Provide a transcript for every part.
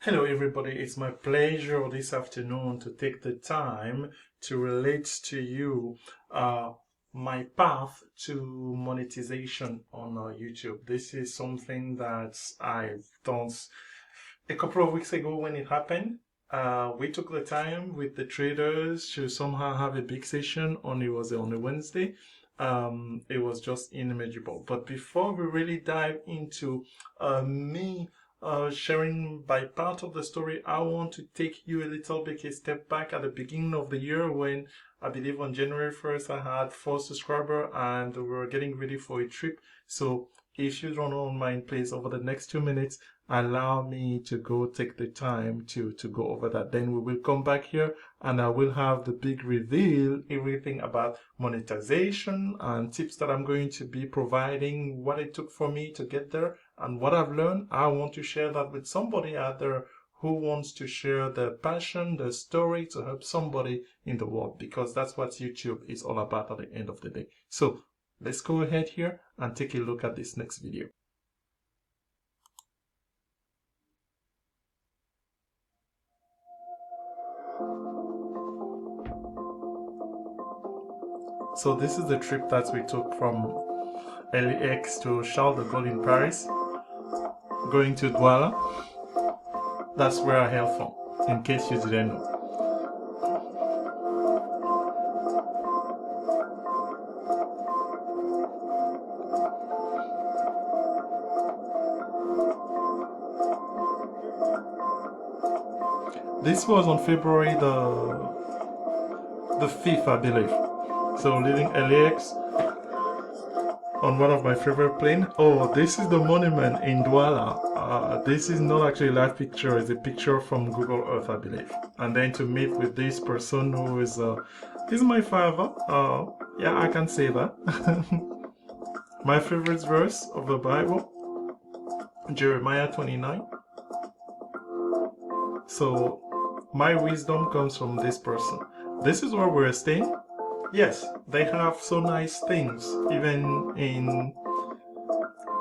Hello, everybody. It's my pleasure this afternoon to take the time to relate to you uh, my path to monetization on YouTube. This is something that I've done a couple of weeks ago when it happened. We took the time with the traders to somehow have a big session it was on a Wednesday. It was just inimaginable. But before we really dive into me sharing by part of the story, I want to take you a little bit a step back at the beginning of the year when I believe on January 1st I had 4 subscribers and we were getting ready for a trip. So if you don't mind, please, over the next 2 minutes, allow me to go take the time to go over that. Then we will come back here and I will have the big reveal, everything about monetization and tips that I'm going to be providing, what it took for me to get there and what I've learned. I want to share that with somebody out there who wants to share their passion, their story to help somebody in the world, because that's what YouTube is all about at the end of the day. So let's go ahead here and take a look at this next video. So this is the trip that we took from LAX to Charles de Gaulle in Paris, going to Douala. That's where I hail from, in case you didn't know. This was on February the 5th, I believe. So leaving LAX on one of my favorite planes. Oh, this is the monument in Douala. This is not actually a live picture, it's a picture from Google Earth, I believe. And then to meet with this person who is my father. Yeah, I can say that. My favorite verse of the Bible, Jeremiah 29. So my wisdom comes from this person. This is where we're staying. Yes, they have so nice things, even in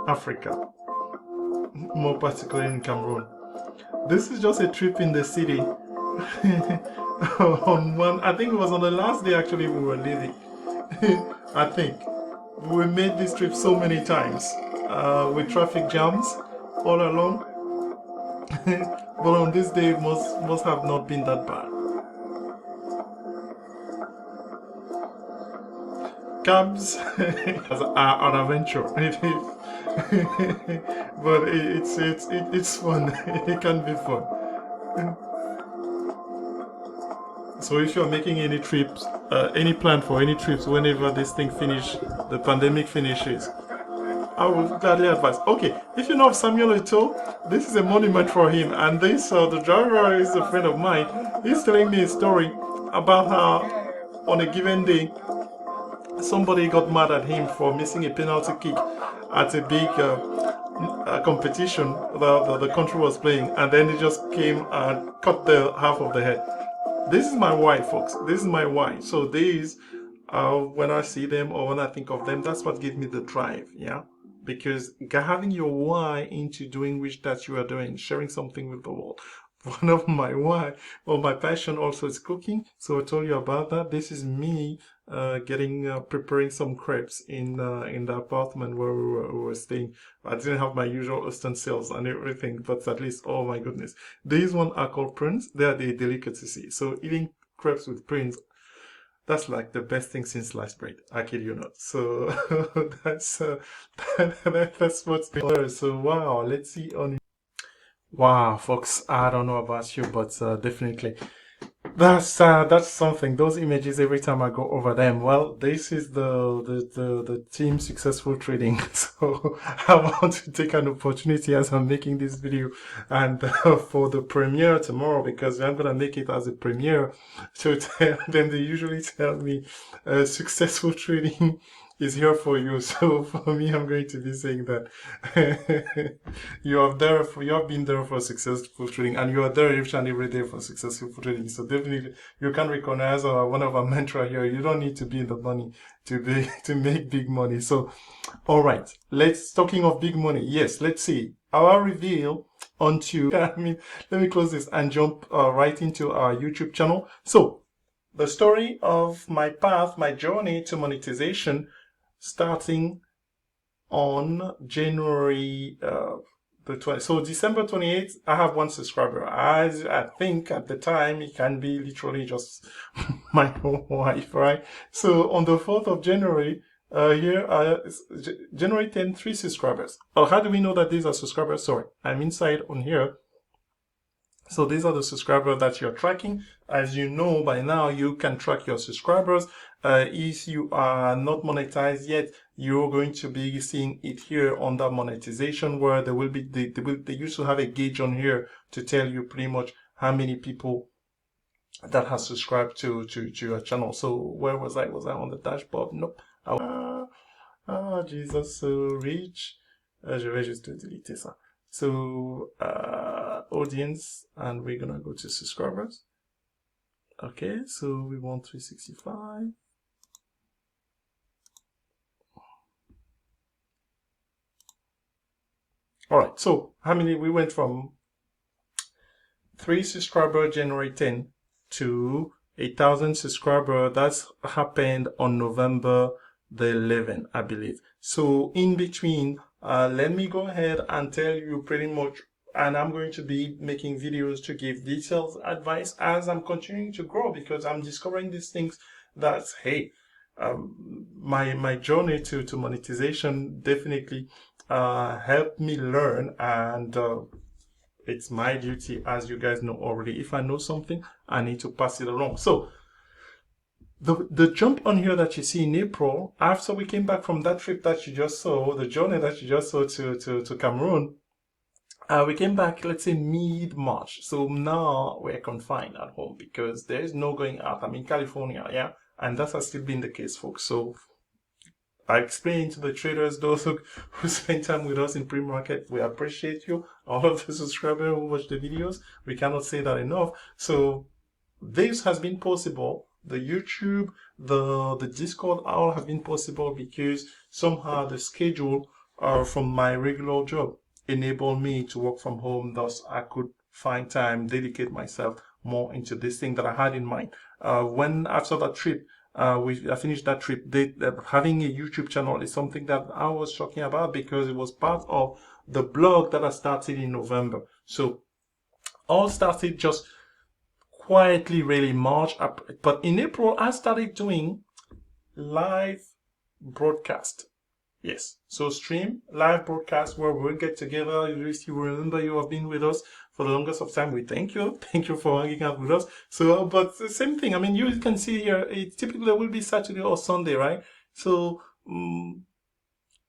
Africa, more particularly in Cameroon. This is just a trip in the city. I think it was on the last day actually we were leaving. I think we made this trip so many times with traffic jams all along. But on this day it must have not been that bad. Cabs are an adventure. But it's fun. It can be fun. So if you're making any trips, any plan for any trips, whenever this thing the pandemic finishes, I will gladly advise. Okay, if you know of Samuel Eto'o, this is a monument for him. And this, the driver is a friend of mine. He's telling me a story about how on a given day, somebody got mad at him for missing a penalty kick at a big competition the country was playing, and then he just came and cut the half of the head. This is my why, folks. This is my why. So these, when I see them or when I think of them, that's what gives me the drive, yeah? Because having your why into doing which that you are doing, sharing something with the world. One of my why, or my passion also is cooking. So I told you about that. This is me preparing some crepes in the apartment where we were staying. I didn't have my usual utensils and everything, but at least, oh my goodness. These ones are called prunes. They are the delicacy. So eating crepes with prunes, that's like the best thing since sliced bread. I kid you not. So that's what's been there. So wow, let's see on. Wow, folks, I don't know about you, but definitely that's something. Those images, every time I go over them, well, this is the team successful trading. So I want to take an opportunity as I'm making this video and for the premiere tomorrow, because I'm gonna make it as a premiere to tell them. They usually tell me successful trading is here for you. So for me, I'm going to be saying that you have been there for successful trading, and you are there each and every day for successful trading. So definitely, you can recognize one of our mantra here. You don't need to be in the money to make big money. So, all right, talking of big money. Yes, let's see. Our reveal onto, let me close this and jump right into our YouTube channel. So the story of my path, my journey to monetization, starting on January the 20th. So December 28th, I have 1 subscriber. As I think at the time, it can be literally just my own wife, right? So on the 4th of January, January 10th, 3 subscribers. Oh, how do we know that these are subscribers? Sorry, I'm inside on here. So these are the subscribers that you're tracking. As you know by now, you can track your subscribers. If you are not monetized yet, you're going to be seeing it here under monetization, where there will be they used to have a gauge on here to tell you pretty much how many people that has subscribed to your channel. So where was I? Was I on the dashboard? Nope. Jesus, so rich. Je vais juste deleter ça. So audience, and we're gonna go to subscribers. Okay, so we want 365. All right, so how many? We went from 3 subscriber January 10 to 1,000 subscriber. That's happened on November the 11th, I believe. So in between, let me go ahead and tell you pretty much, and I'm going to be making videos to give detailed advice as I'm continuing to grow, because I'm discovering these things that, hey, my journey to monetization definitely helped me learn, and it's my duty, as you guys know already. If I know something, I need to pass it along. So the jump on here that you see in April, after we came back from that trip that you just saw, the journey that you just saw to Cameroon, we came back, let's say mid-March. So now we're confined at home because there is no going out. I'm in California, yeah, and that has still been the case, folks. So I explained to the traders, those who spend time with us in pre-market, we appreciate you. All of the subscribers who watch the videos, we cannot say that enough. So this has been possible. The YouTube, the Discord, all have been possible because somehow the schedule from my regular job enabled me to work from home. Thus, I could find time, dedicate myself more into this thing that I had in mind. When after that trip, I finished that trip, having a YouTube channel is something that I was talking about because it was part of the blog that I started in November. So all started just quietly, really March up, but in April I started doing live broadcast. Yes, so stream live broadcast where we'll get together. If you remember, you have been with us for the longest of time. We thank you for hanging out with us. So, but the same thing. I mean, you can see here, it typically will be Saturday or Sunday, right? So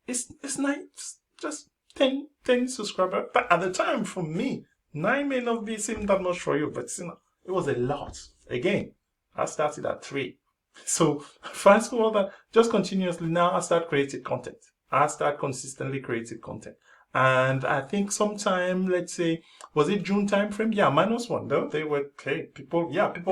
it's nice, just 10 subscribers. But at the time, for me, 9 may not seem that much for you, but it was a lot. Again, I started at 3. So fast forward that, just continuously now I start creating content. I start consistently creating content. And I think sometime, let's say, was it June time frame? Yeah, -1 though. They were, hey, people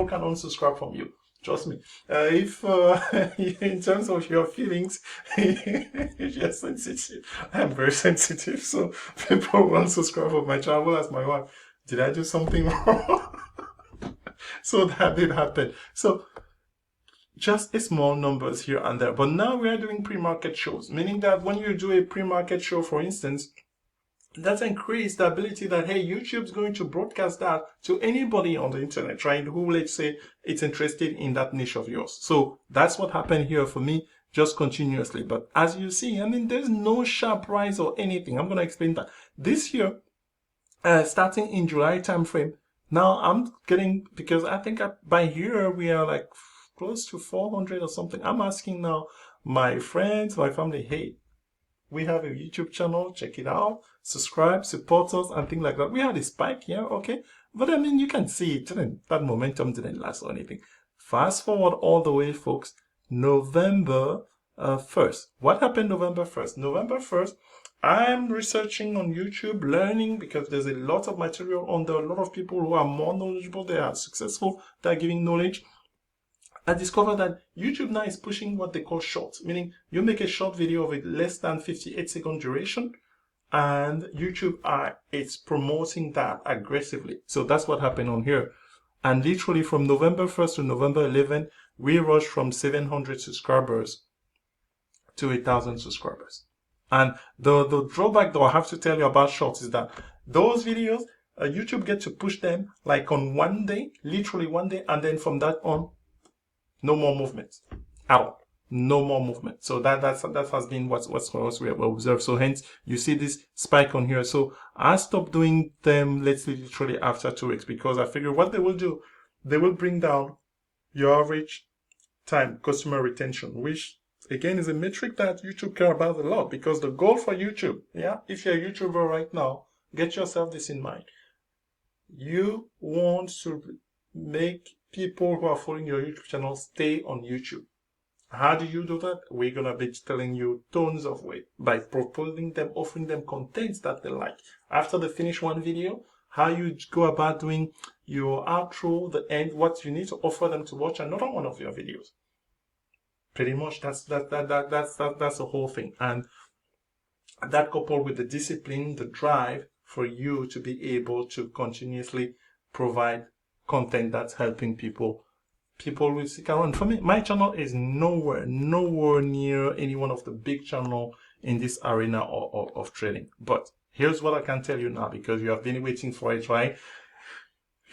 can unsubscribe from you. Trust me. If in terms of your feelings, you're sensitive. I'm very sensitive. So people will unsubscribe from my channel. As my wife, did I do something wrong? So that did happen. So just a small numbers here and there. But now we are doing pre-market shows, meaning that when you do a pre-market show, for instance, that's increased the ability that, hey, YouTube's going to broadcast that to anybody on the internet, right, who, let's say, it's interested in that niche of yours. So that's what happened here for me, just continuously. But as you see, I mean, there's no sharp rise or anything. I'm going to explain that. This year, starting in July timeframe, now I'm getting, because I think by here we are like close to 400 or something. I'm asking now my friends, my family, hey, we have a YouTube channel, check it out, subscribe, support us, and things like that. We had a spike here, okay? But I mean, you can see that momentum didn't last or anything. Fast forward all the way, folks, November 1st. What happened November 1st? November 1st, I'm researching on YouTube, learning, because there's a lot of material on there, a lot of people who are more knowledgeable, they are successful, they're giving knowledge. I discovered that YouTube now is pushing what they call shorts, meaning you make a short video of less than 58-second duration, and YouTube it's promoting that aggressively. So that's what happened on here. And literally from November 1st to November 11th, we rushed from 700 subscribers to 1,000 subscribers. And the drawback though I have to tell you about shorts is that those videos, YouTube get to push them like on one day, literally one day, and then from that on, no more movement at all. No more movement. So that has been what we have observed. So hence you see this spike on here. So I stopped doing them, let's say, literally after 2 weeks, because I figure what they will do, they will bring down your average time customer retention, which again is a metric that YouTube care about a lot, because the goal for YouTube, if you're a YouTuber right now, get yourself this in mind. You want to make people who are following your YouTube channel stay on YouTube. How do you do that? We're going to be telling you tons of ways by proposing them, offering them content that they like. After they finish one video, how you go about doing your outro, the end, what you need to offer them to watch another one of your videos. Pretty much that's the whole thing. And that coupled with the discipline, the drive for you to be able to continuously provide content that's helping people will stick around. For me, my channel is nowhere near any one of the big channel in this arena of trading. But here's what I can tell you now, because you have been waiting for it, right?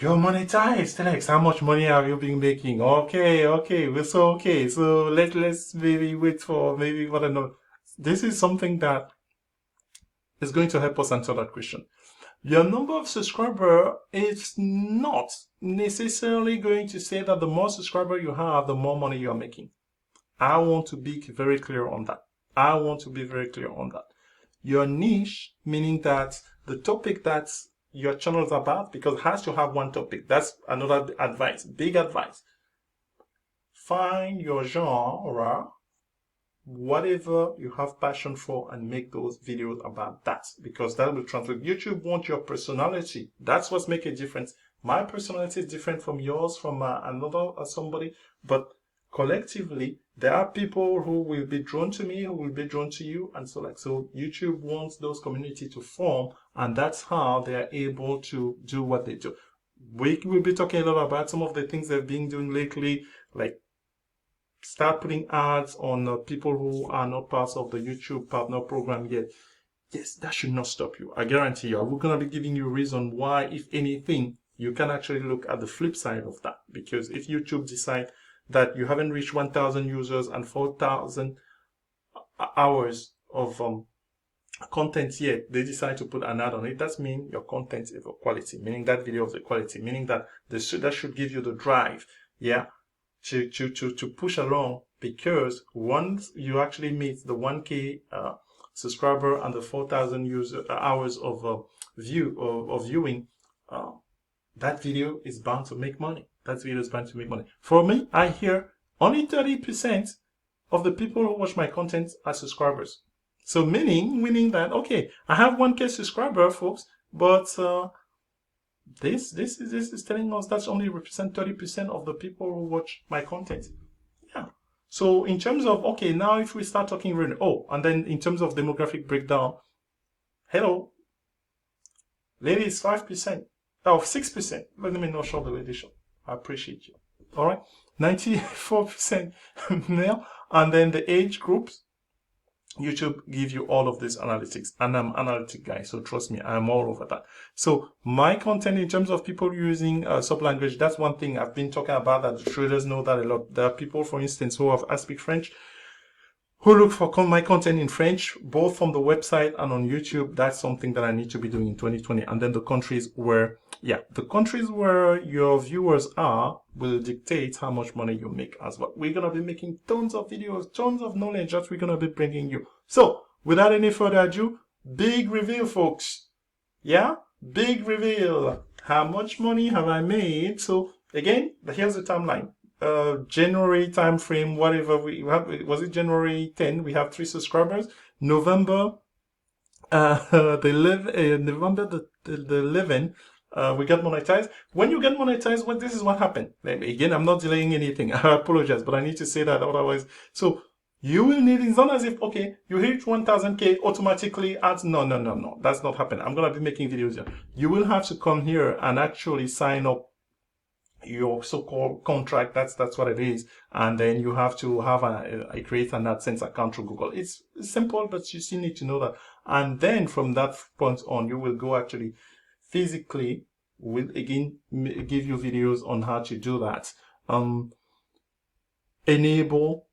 You're monetized, Telex. How much money have you been making? Okay. So let's maybe wait for maybe what I know. This is something that is going to help us answer that question. Your number of subscribers is not necessarily going to say that the more subscribers you have, the more money you are making. I want to be very clear on that. Your niche, meaning that the topic that your channel is about, because it has to have one topic. That's another advice, big advice. Find your genre, whatever you have passion for, and make those videos about that, because that will translate. YouTube wants your personality. That's what's make a difference. My personality is different from yours, from another somebody, but collectively there are people who will be drawn to me, who will be drawn to you, and so YouTube wants those community to form, and that's how they are able to do what they do. We will be talking a lot about some of the things they've been doing lately, like start putting ads on people who are not part of the YouTube partner program yet. Yes, that should not stop you. I guarantee you. We're going to be giving you a reason why, if anything, you can actually look at the flip side of that. Because if YouTube decide that you haven't reached 1,000 users and 4,000 hours of content yet, they decide to put an ad on it, that means your content is of quality, meaning that video is of quality, meaning that that should give you the drive, to push along, because once you actually meet the 1K subscriber and the 4,000 hours of viewing, that video is bound to make money. For me, I hear only 30% of the people who watch my content are subscribers. So meaning that, okay, I have 1K subscriber, folks, but this is telling us that's only represent 30% of the people who watch my content. Yeah. So in terms of, okay, now if we start talking, and then in terms of demographic breakdown, hello, ladies 5%, 6%. Let me not show the lady show. I appreciate you. All right, 94% male, and then the age groups. YouTube gives you all of this analytics, and I'm an analytic guy, so trust me, I'm all over that. So my content in terms of people using sub-language, that's one thing I've been talking about, that the traders know that a lot. There are people, for instance, who speak French, who look for my content in French, both from the website and on YouTube. That's something that I need to be doing in 2020. And then the countries where your viewers are will dictate how much money you make as well. We're going to be making tons of videos, tons of knowledge that we're going to be bringing you. So without any further ado, big reveal, folks. Yeah, big reveal. How much money have I made? So again, here's the timeline. January time frame, whatever we have, was it January 10? We have 3 subscribers. November the 11, we got monetized. When you get monetized, this is what happened. Again, I'm not delaying anything. I apologize, but I need to say that otherwise. So You will need, it's not as if, okay, you hit 1000K automatically ads. No, no, no, no. That's not happening. I'm going to be making videos here. You will have to come here and actually sign up your so-called contract. That's what it is. And then you have to have create an AdSense account through Google. It's simple, but you still need to know that. And then from that point on, you will go actually physically, will again give you videos on how to do that. Enable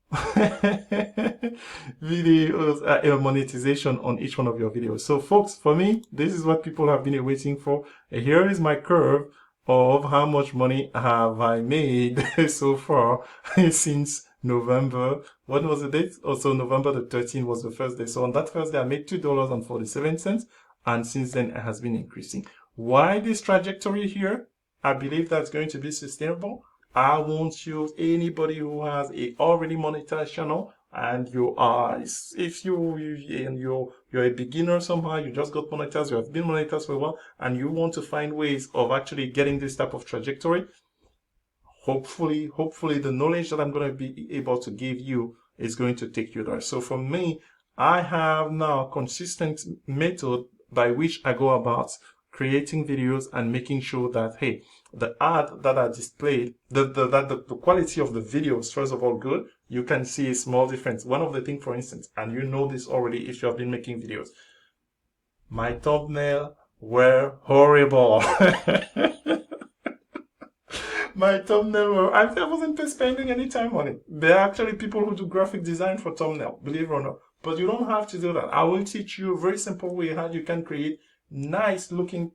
videos, monetization on each one of your videos. So folks, for me, this is what people have been waiting for. Here is my curve of how much money have I made so far since November. What was the date? Also, November the 13th was the first day. So on that first day, I made $2.47, and since then it has been increasing. Why this trajectory here? I believe that's going to be sustainable. I won't use anybody who has a already monetized channel, and you are, if you're a beginner somehow, you just got monetized, you have been monetized for a while, and you want to find ways of actually getting this type of trajectory. Hopefully the knowledge that I'm going to be able to give you is going to take you there. So for me, I have now a consistent method by which I go about creating videos and making sure that, hey, the ad that are displayed, the quality of the videos, first of all, good. You can see a small difference. One of the things, for instance, and you know this already if you have been making videos, my thumbnail were horrible. My thumbnail, I wasn't spending any time on it. There are actually people who do graphic design for thumbnail, believe it or not. But you don't have to do that. I will teach you a very simple way how you can create nice looking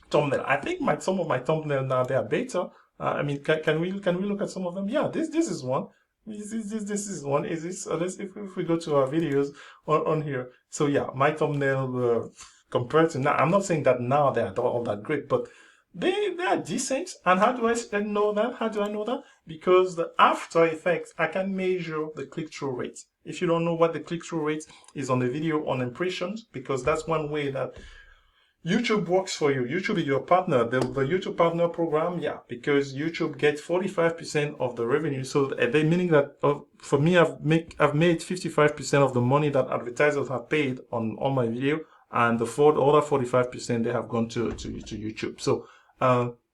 thumbnail. I think some of my thumbnail now, they are better. I mean, can we look at some of them? Yeah, this is one. This is one. Is this? Let's if we go to our videos on here. So yeah, my thumbnail compared to now, I'm not saying that now they are all that great, but they are decent. And how do I know that? How do I know that? Because the After Effects, I can measure the click-through rate. If you don't know what the click-through rate is on the video on impressions, because that's one way that YouTube works for you. YouTube is your partner. The YouTube partner program, yeah, because YouTube gets 45% of the revenue. So they meaning that for me, I've made 55% of the money that advertisers have paid on my video, and the other 45% they have gone to YouTube. So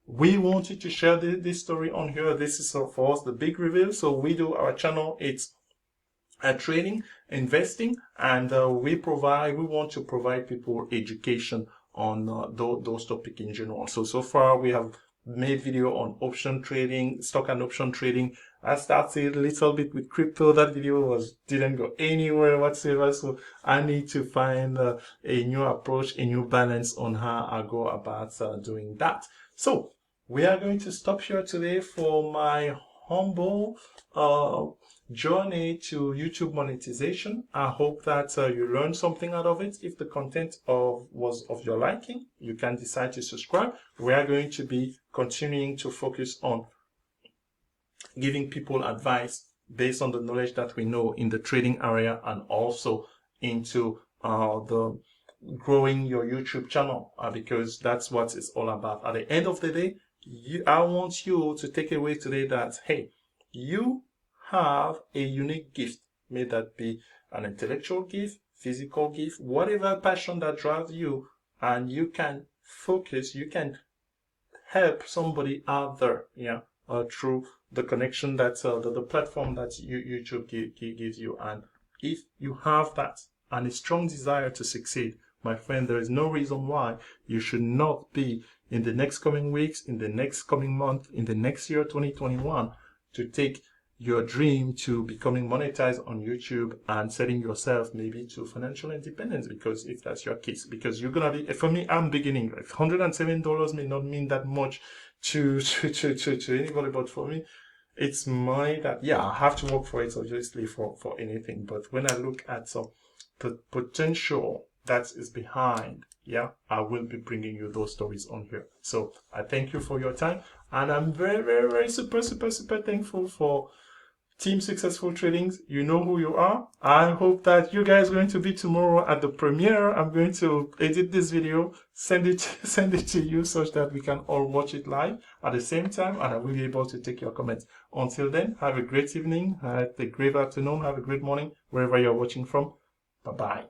we wanted to share this story on here. This is for us the big reveal. So we do our channel. It's trading, investing, and we want to provide people education on those topics in general. So far we have made video on option trading, stock and option trading. I started a little bit with crypto. That video didn't go anywhere whatsoever. So I need to find a new approach, a new balance on how I go about doing that. So we are going to stop here today for my humble journey to YouTube monetization. I hope that you learned something out of it. If the content was of your liking, you can decide to subscribe. We are going to be continuing to focus on giving people advice based on the knowledge that we know in the trading area, and also into the growing your YouTube channel, because that's what it's all about. At the end of the day, I want you to take away today that, hey, you have a unique gift. May that be an intellectual gift, physical gift, whatever passion that drives you, and you can focus, you can help somebody out there, yeah, through the connection that the platform that YouTube gives you. And if you have that and a strong desire to succeed, my friend, there is no reason why you should not be in the next coming weeks, in the next coming month, in the next year 2021 to take your dream to becoming monetized on YouTube and setting yourself maybe to financial independence, because if that's your case, because you're gonna be, for me, I'm beginning. Like $107 may not mean that much to anybody, but for me, it's that, yeah, I have to work for it, obviously, for anything. But when I look at the potential that is behind, yeah, I will be bringing you those stories on here. So I thank you for your time, and I'm very, very, very super thankful for Team Successful Tradings, you know who you are. I hope that you guys are going to be tomorrow at the premiere. I'm going to edit this video, send it to you such that we can all watch it live at the same time, and I will be able to take your comments. Until then, have a great evening, have a great afternoon, have a great morning, wherever you're watching from. Bye-bye.